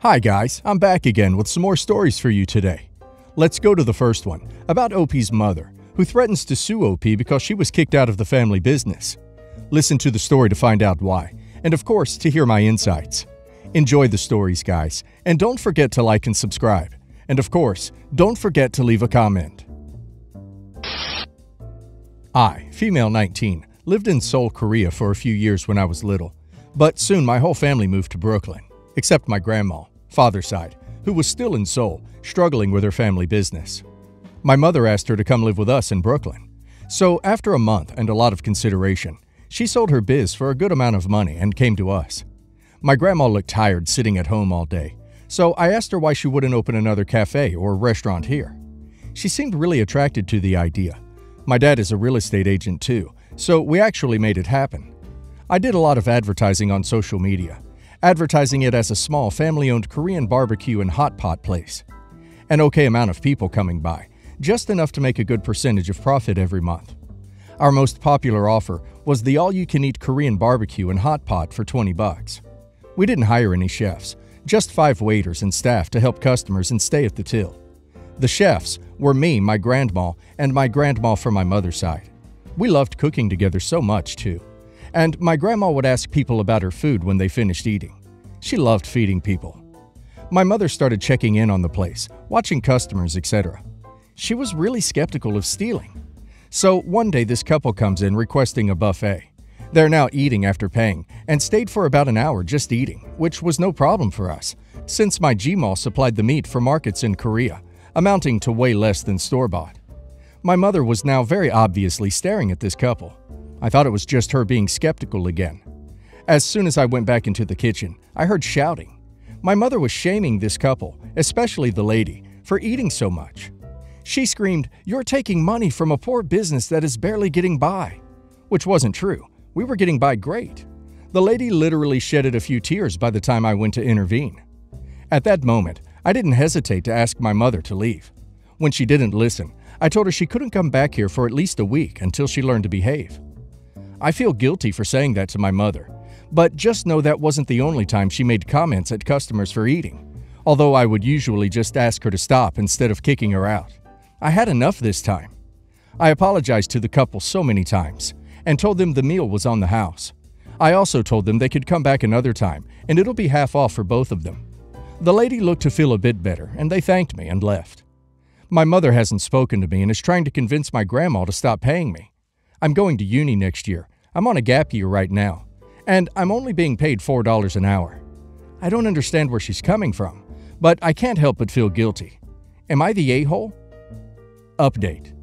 Hi guys, I'm back again with some more stories for you today. Let's go to the first one, about OP's mother, who threatens to sue OP because she was kicked out of the family business. Listen to the story to find out why, and of course, to hear my insights. Enjoy the stories, guys, and don't forget to like and subscribe. And of course, don't forget to leave a comment. I, female 19, lived in Seoul, Korea for a few years when I was little, but soon my whole family moved to Brooklyn, except my grandma, father's side, who was still in Seoul, struggling with her family business. My mother asked her to come live with us in Brooklyn. So after a month and a lot of consideration, she sold her biz for a good amount of money and came to us. My grandma looked tired sitting at home all day, so I asked her why she wouldn't open another cafe or restaurant here. She seemed really attracted to the idea. My dad is a real estate agent too, so we actually made it happen. I did a lot of advertising on social media, advertising it as a small family-owned Korean barbecue and hot pot place. An okay amount of people coming by, just enough to make a good percentage of profit every month. Our most popular offer was the all-you-can-eat Korean barbecue and hot pot for $20. We didn't hire any chefs, just 5 waiters and staff to help customers and stay at the till. The chefs were me, my grandma, and my grandma from my mother's side. We loved cooking together so much too. And my grandma would ask people about her food when they finished eating. She loved feeding people. My mother started checking in on the place, watching customers, etc. She was really skeptical of stealing. So one day this couple comes in requesting a buffet. They're now eating after paying and stayed for about an hour just eating, which was no problem for us, since my Gmall supplied the meat for markets in Korea, amounting to way less than store-bought. My mother was now very obviously staring at this couple. I thought it was just her being skeptical again. As soon as I went back into the kitchen, I heard shouting. My mother was shaming this couple, especially the lady, for eating so much. She screamed, "You're taking money from a poor business that is barely getting by," which wasn't true. We were getting by great. The lady literally shedded a few tears by the time I went to intervene. At that moment, I didn't hesitate to ask my mother to leave. When she didn't listen, I told her she couldn't come back here for at least a week until she learned to behave. I feel guilty for saying that to my mother, but just know that wasn't the only time she made comments at customers for eating, although I would usually just ask her to stop instead of kicking her out. I had enough this time. I apologized to the couple so many times and told them the meal was on the house. I also told them they could come back another time and it'll be half off for both of them. The lady looked to feel a bit better and they thanked me and left. My mother hasn't spoken to me and is trying to convince my grandma to stop paying me. I'm going to uni next year. I'm on a gap year right now, and I'm only being paid $4 an hour. I don't understand where she's coming from, but I can't help but feel guilty. Am I the a-hole? Update.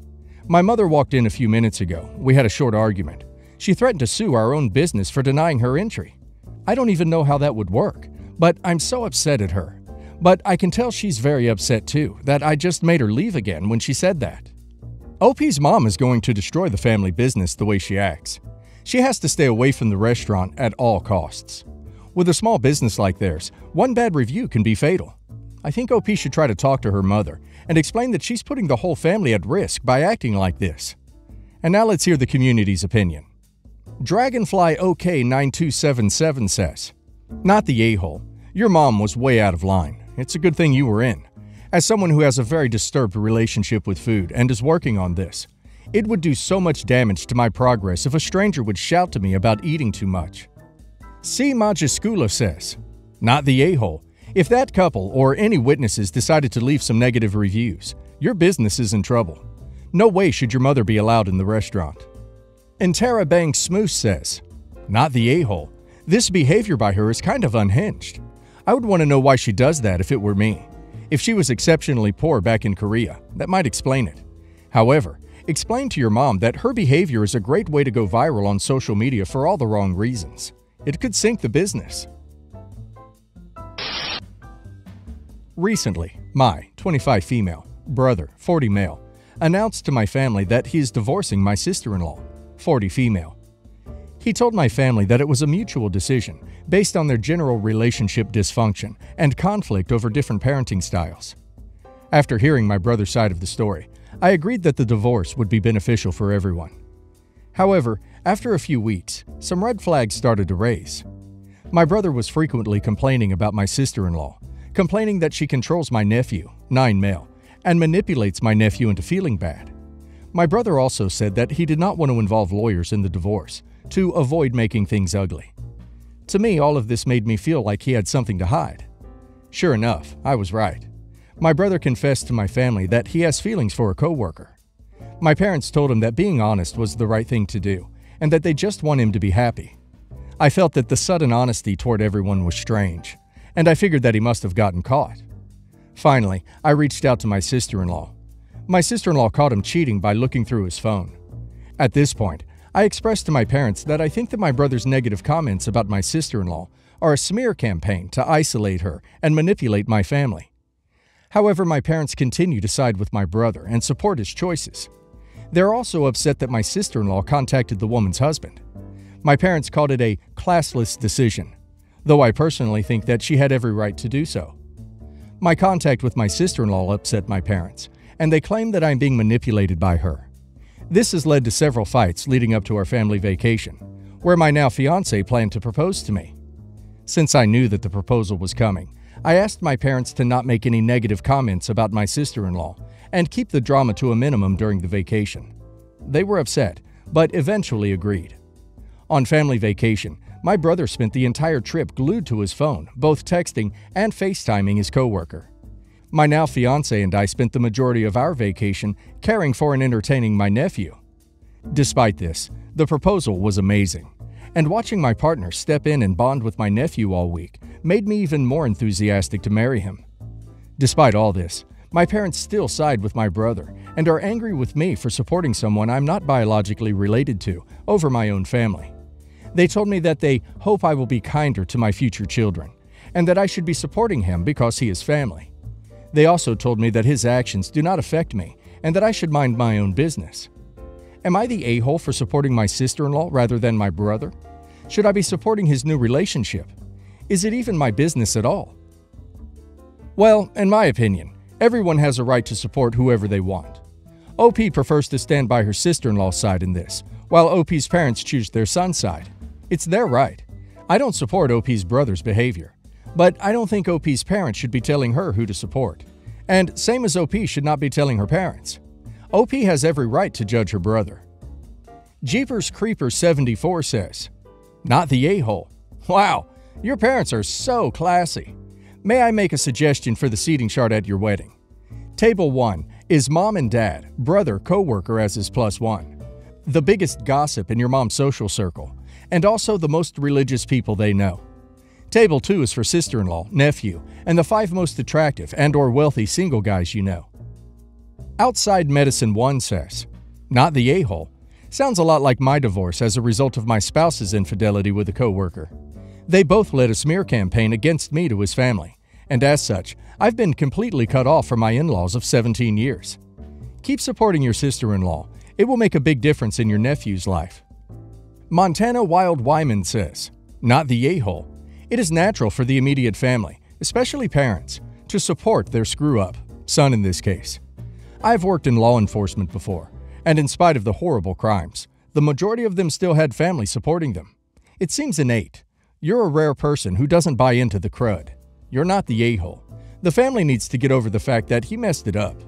My mother walked in a few minutes ago. We had a short argument. She threatened to sue our own business for denying her entry. I don't even know how that would work, but I'm so upset at her. But I can tell she's very upset too, that I just made her leave again when she said that. OP's mom is going to destroy the family business the way she acts. She has to stay away from the restaurant at all costs. With a small business like theirs, one bad review can be fatal. I think OP should try to talk to her mother and explain that she's putting the whole family at risk by acting like this. And now let's hear the community's opinion. Dragonfly OK9277 says, "Not the a-hole. Your mom was way out of line. It's a good thing you were in. As someone who has a very disturbed relationship with food and is working on this, it would do so much damage to my progress if a stranger would shout to me about eating too much." C. Majiskula says, "Not the a-hole. If that couple or any witnesses decided to leave some negative reviews, your business is in trouble. No way should your mother be allowed in the restaurant." And Tara Bang Smoose says, "Not the a-hole. This behavior by her is kind of unhinged. I would want to know why she does that if it were me. If she was exceptionally poor back in Korea, that might explain it. However, explain to your mom that her behavior is a great way to go viral on social media for all the wrong reasons. It could sink the business." Recently, my 25 female, brother, 40 male, announced to my family that he is divorcing my sister-in-law, 40 female. He told my family that it was a mutual decision based on their general relationship dysfunction and conflict over different parenting styles. After hearing my brother's side of the story, I agreed that the divorce would be beneficial for everyone. However, after a few weeks, some red flags started to raise. My brother was frequently complaining about my sister-in-law, complaining that she controls my nephew, 9 male, and manipulates my nephew into feeling bad. My brother also said that he did not want to involve lawyers in the divorce to avoid making things ugly. To me, all of this made me feel like he had something to hide. Sure enough, I was right. My brother confessed to my family that he has feelings for a coworker. My parents told him that being honest was the right thing to do, and that they just want him to be happy. I felt that the sudden honesty toward everyone was strange, and I figured that he must have gotten caught. Finally, I reached out to my sister-in-law. My sister-in-law caught him cheating by looking through his phone. At this point, I expressed to my parents that I think that my brother's negative comments about my sister-in-law are a smear campaign to isolate her and manipulate my family. However, my parents continue to side with my brother and support his choices. They're also upset that my sister-in-law contacted the woman's husband. My parents called it a classless decision, though I personally think that she had every right to do so. My contact with my sister-in-law upset my parents, and they claim that I'm being manipulated by her. This has led to several fights leading up to our family vacation, where my now fiancé planned to propose to me. Since I knew that the proposal was coming, I asked my parents to not make any negative comments about my sister-in-law and keep the drama to a minimum during the vacation. They were upset, but eventually agreed. On family vacation, my brother spent the entire trip glued to his phone, both texting and FaceTiming his coworker. My now fiancé and I spent the majority of our vacation caring for and entertaining my nephew. Despite this, the proposal was amazing, and watching my partner step in and bond with my nephew all week made me even more enthusiastic to marry him. Despite all this, my parents still side with my brother and are angry with me for supporting someone I'm not biologically related to over my own family. They told me that they hope I will be kinder to my future children, and that I should be supporting him because he is family. They also told me that his actions do not affect me and that I should mind my own business. Am I the a-hole for supporting my sister-in-law rather than my brother? Should I be supporting his new relationship? Is it even my business at all? Well, in my opinion, everyone has a right to support whoever they want. OP prefers to stand by her sister-in-law's side in this, while OP's parents choose their son's side. It's their right. I don't support OP's brother's behavior, but I don't think OP's parents should be telling her who to support. And same as OP should not be telling her parents. OP has every right to judge her brother. Jeepers Creepers 74 says, "Not the a-hole. Wow, your parents are so classy. May I make a suggestion for the seating chart at your wedding? Table 1 is mom and dad, brother, coworker as is +1. The biggest gossip in your mom's social circle, and also the most religious people they know. Table 2 is for sister-in-law, nephew, and the 5 most attractive and/or wealthy single guys you know." Outside Medicine 1 says, "Not the a-hole. Sounds a lot like my divorce as a result of my spouse's infidelity with a coworker. They both led a smear campaign against me to his family, and as such, I've been completely cut off from my in-laws of 17 years. Keep supporting your sister-in-law. It will make a big difference in your nephew's life." Montana Wild Wyman says, "Not the a-hole. It is natural for the immediate family, especially parents, to support their screw-up, son in this case. I've worked in law enforcement before, and in spite of the horrible crimes, the majority of them still had family supporting them. It seems innate. You're a rare person who doesn't buy into the crud. You're not the a-hole. The family needs to get over the fact that he messed it up."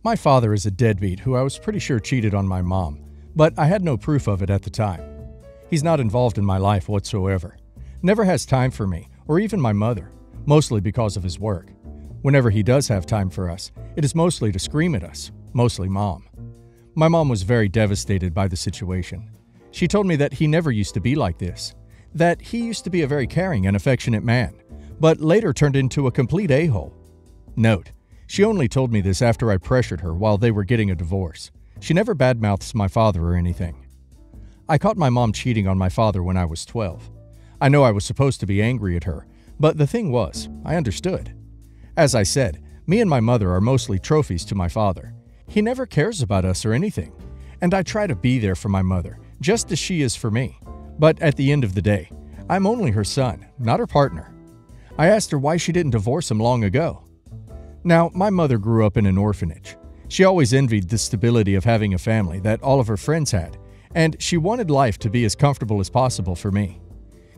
My father is a deadbeat who I was pretty sure cheated on my mom, but I had no proof of it at the time. He's not involved in my life whatsoever. Never has time for me, or even my mother, mostly because of his work. Whenever he does have time for us, it is mostly to scream at us, mostly Mom. My mom was very devastated by the situation. She told me that he never used to be like this, that he used to be a very caring and affectionate man, but later turned into a complete a-hole. Note, she only told me this after I pressured her while they were getting a divorce. She never badmouths my father or anything. I caught my mom cheating on my father when I was 12. I know I was supposed to be angry at her, but the thing was, I understood. As I said, me and my mother are mostly trophies to my father. He never cares about us or anything, and I try to be there for my mother, just as she is for me. But at the end of the day, I'm only her son, not her partner. I asked her why she didn't divorce him long ago. Now, my mother grew up in an orphanage. She always envied the stability of having a family that all of her friends had, and she wanted life to be as comfortable as possible for me.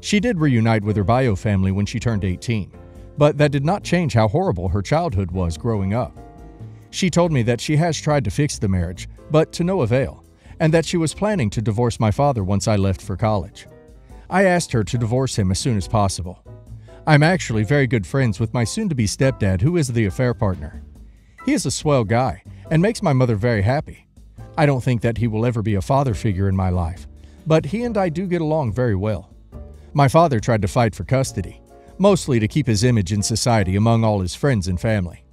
She did reunite with her bio family when she turned 18, but that did not change how horrible her childhood was growing up. She told me that she has tried to fix the marriage, but to no avail, and that she was planning to divorce my father once I left for college. I asked her to divorce him as soon as possible. I'm actually very good friends with my soon-to-be stepdad, who is the affair partner. He is a swell guy and makes my mother very happy. I don't think that he will ever be a father figure in my life, but he and I do get along very well. My father tried to fight for custody, mostly to keep his image in society among all his friends and family.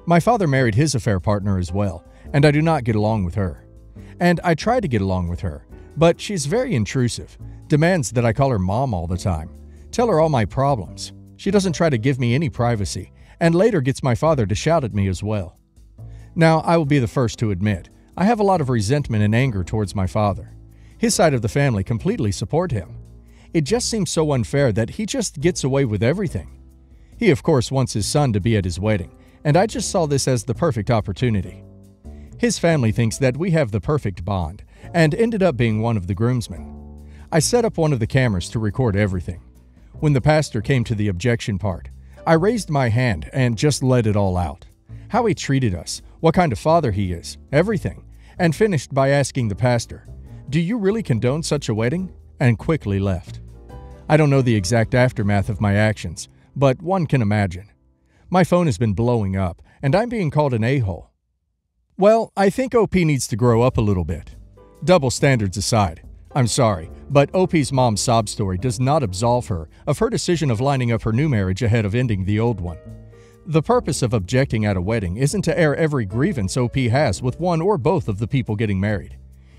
My father married his affair partner as well, and I do not get along with her. And I try to get along with her, but she's very intrusive, demands that I call her mom all the time, tell her all my problems. She doesn't try to give me any privacy, and later gets my father to shout at me as well. Now, I will be the first to admit, I have a lot of resentment and anger towards my father. His side of the family completely support him. It just seems so unfair that he just gets away with everything. He, of course, wants his son to be at his wedding, and I just saw this as the perfect opportunity. His family thinks that we have the perfect bond, and ended up being one of the groomsmen. I set up one of the cameras to record everything. When the pastor came to the objection part, I raised my hand and just let it all out. How he treated us, what kind of father he is, everything, and finished by asking the pastor, "Do you really condone such a wedding?" and quickly left. I don't know the exact aftermath of my actions, but one can imagine. My phone has been blowing up, and I'm being called an a-hole. Well, I think OP needs to grow up a little bit. Double standards aside, I'm sorry, but OP's mom's sob story does not absolve her of her decision of lining up her new marriage ahead of ending the old one. The purpose of objecting at a wedding isn't to air every grievance OP has with one or both of the people getting married.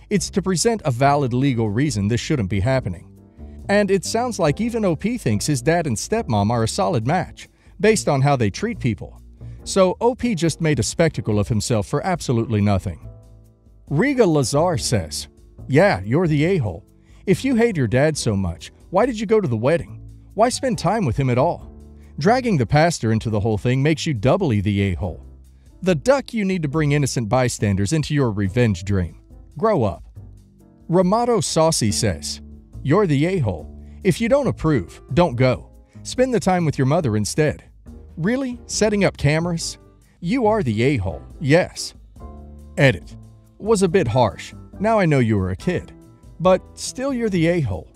It's to present a valid legal reason this shouldn't be happening. And it sounds like even OP thinks his dad and stepmom are a solid match, based on how they treat people. So OP just made a spectacle of himself for absolutely nothing. Riga Lazar says, "Yeah, you're the a-hole. If you hate your dad so much, why did you go to the wedding? Why spend time with him at all? Dragging the pastor into the whole thing makes you doubly the a-hole. The duck you need to bring innocent bystanders into your revenge dream. Grow up." Ramato Saucy says, "You're the a-hole. If you don't approve, don't go. Spend the time with your mother instead. Really? Setting up cameras? You are the a-hole, yes." Edit. Was a bit harsh. Now I know you were a kid. But still you're the a-hole.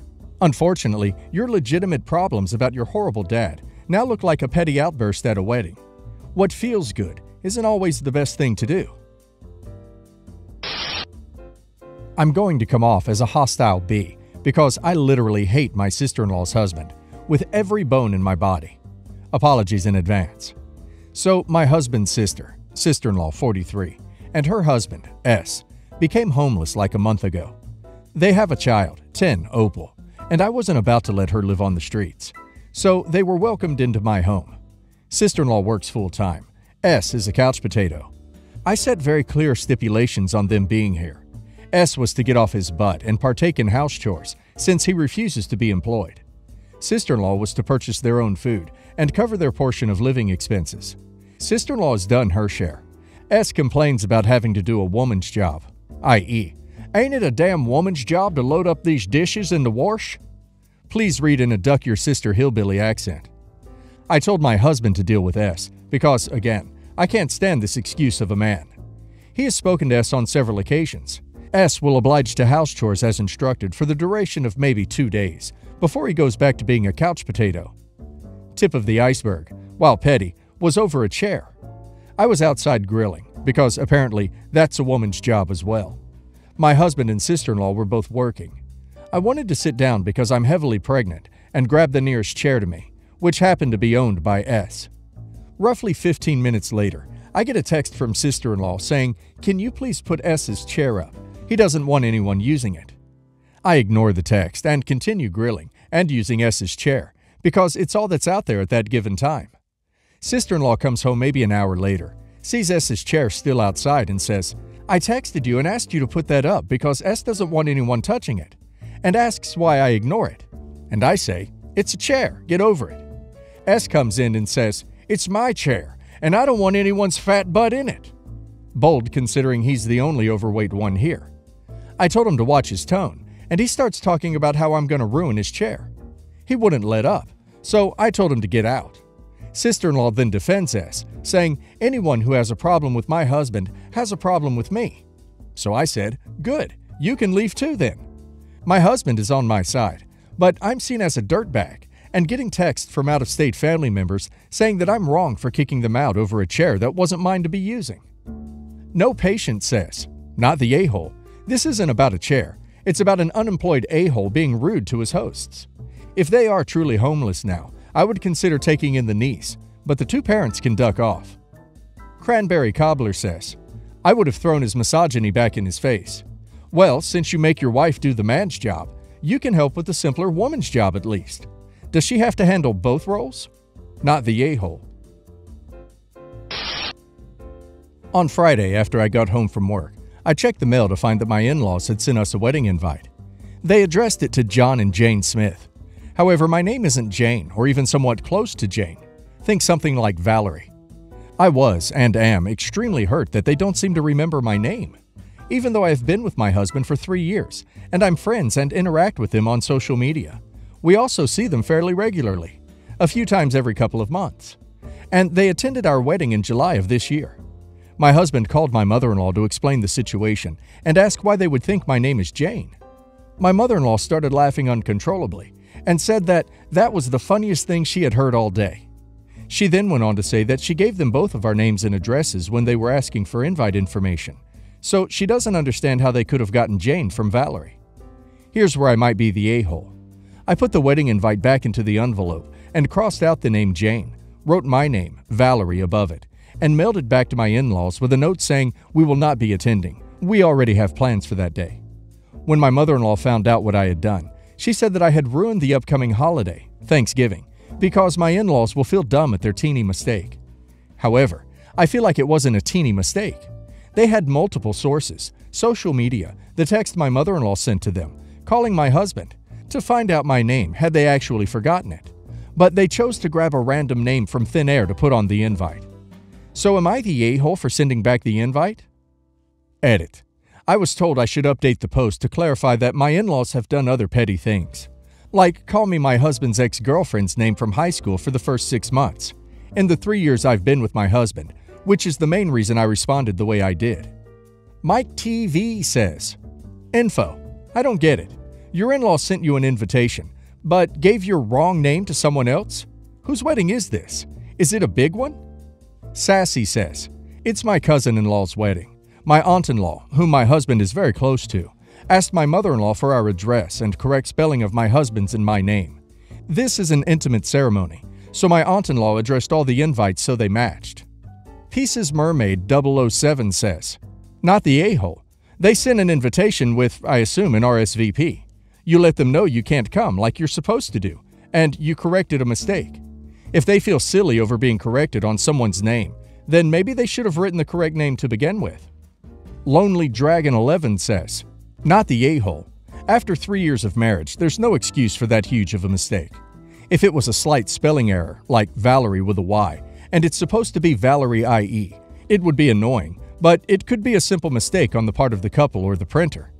Unfortunately, your legitimate problems about your horrible dad now look like a petty outburst at a wedding. What feels good isn't always the best thing to do. I'm going to come off as a hostile bee because I literally hate my sister-in-law's husband with every bone in my body. Apologies in advance. So my husband's sister-in-law 43, and her husband, S, became homeless like a month ago. They have a child, 10, Opal, and I wasn't about to let her live on the streets. So they were welcomed into my home. Sister-in-law works full-time. S is a couch potato. I set very clear stipulations on them being here. S was to get off his butt and partake in house chores since he refuses to be employed. Sister-in-law was to purchase their own food and cover their portion of living expenses. Sister-in-law has done her share. S complains about having to do a woman's job, i.e., "Ain't it a damn woman's job to load up these dishes in the wash?" Please read in a duck your sister hillbilly accent. I told my husband to deal with S because, again, I can't stand this excuse of a man. He has spoken to S on several occasions. S will oblige to house chores as instructed for the duration of maybe 2 days before he goes back to being a couch potato. Tip of the iceberg, while petty, was over a chair. I was outside grilling because apparently that's a woman's job as well. My husband and sister-in-law were both working. I wanted to sit down because I'm heavily pregnant and grabbed the nearest chair to me, which happened to be owned by S. Roughly 15 minutes later, I get a text from sister-in-law saying, "Can you please put S's chair up? He doesn't want anyone using it." I ignore the text and continue grilling and using S's chair because it's all that's out there at that given time. Sister-in-law comes home maybe an hour later, sees S's chair still outside and says, "I texted you and asked you to put that up because S doesn't want anyone touching it," and asks why I ignore it. And I say, "It's a chair, get over it." S comes in and says, "It's my chair, and I don't want anyone's fat butt in it." Bold considering he's the only overweight one here. I told him to watch his tone, and he starts talking about how I'm going to ruin his chair. He wouldn't let up, so I told him to get out. Sister-in-law then defends us, saying anyone who has a problem with my husband has a problem with me. So I said, good, you can leave too then. My husband is on my side, but I'm seen as a dirtbag and getting texts from out-of-state family members saying that I'm wrong for kicking them out over a chair that wasn't mine to be using. No Patient says, not the a-hole. This isn't about a chair. It's about an unemployed a-hole being rude to his hosts. If they are truly homeless now, I would consider taking in the niece, but the two parents can duck off. Cranberry Cobbler says, I would have thrown his misogyny back in his face. Well, since you make your wife do the man's job, you can help with the simpler woman's job at least. Does she have to handle both roles? Not the a-hole. On Friday, after I got home from work, I checked the mail to find that my in-laws had sent us a wedding invite. They addressed it to John and Jane Smith. However, my name isn't Jane or even somewhat close to Jane. Think something like Valerie. I was and am extremely hurt that they don't seem to remember my name. Even though I have been with my husband for 3 years and I'm friends and interact with him on social media. We also see them fairly regularly, a few times every couple of months. And they attended our wedding in July of this year. My husband called my mother-in-law to explain the situation and ask why they would think my name is Jane. My mother-in-law started laughing uncontrollably and said that that was the funniest thing she had heard all day. She then went on to say that she gave them both of our names and addresses when they were asking for invite information, so she doesn't understand how they could have gotten Jane from Valerie. Here's where I might be the a-hole. I put the wedding invite back into the envelope and crossed out the name Jane, wrote my name, Valerie, above it, and mailed it back to my in-laws with a note saying we will not be attending. We already have plans for that day. When my mother-in-law found out what I had done, she said that I had ruined the upcoming holiday, Thanksgiving, because my in-laws will feel dumb at their teeny mistake. However, I feel like it wasn't a teeny mistake. They had multiple sources, social media, the text my mother-in-law sent to them, calling my husband, to find out my name had they actually forgotten it. But they chose to grab a random name from thin air to put on the invite. So am I the a-hole for sending back the invite? Edit. I was told I should update the post to clarify that my in-laws have done other petty things. Like call me my husband's ex-girlfriend's name from high school for the first 6 months, in the 3 years I've been with my husband, which is the main reason I responded the way I did. Mike TV says, Info. I don't get it. Your in-law sent you an invitation, but gave your wrong name to someone else? Whose wedding is this? Is it a big one? Sassy says, it's my cousin-in-law's wedding. My aunt-in-law, whom my husband is very close to, asked my mother-in-law for our address and correct spelling of my husband's and my name. This is an intimate ceremony, so my aunt-in-law addressed all the invites so they matched. Pieces Mermaid 007 says, not the a-hole. They sent an invitation with, I assume, an RSVP. You let them know you can't come like you're supposed to do, and you corrected a mistake. If they feel silly over being corrected on someone's name, then maybe they should have written the correct name to begin with. Lonely Dragon 11 says, not the a-hole. After 3 years of marriage, there's no excuse for that huge of a mistake. If it was a slight spelling error, like Valerie with a Y, and it's supposed to be Valerie IE, it would be annoying, but it could be a simple mistake on the part of the couple or the printer.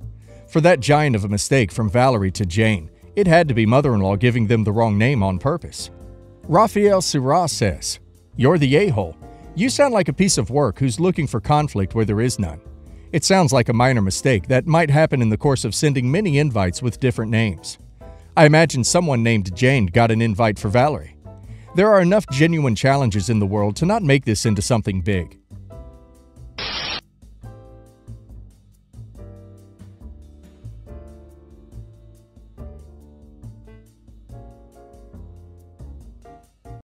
For that giant of a mistake from Valerie to Jane, it had to be mother-in-law giving them the wrong name on purpose. Raphael Sirah says, you're the a-hole. You sound like a piece of work who's looking for conflict where there is none. It sounds like a minor mistake that might happen in the course of sending many invites with different names. I imagine someone named Jane got an invite for Valerie. There are enough genuine challenges in the world to not make this into something big.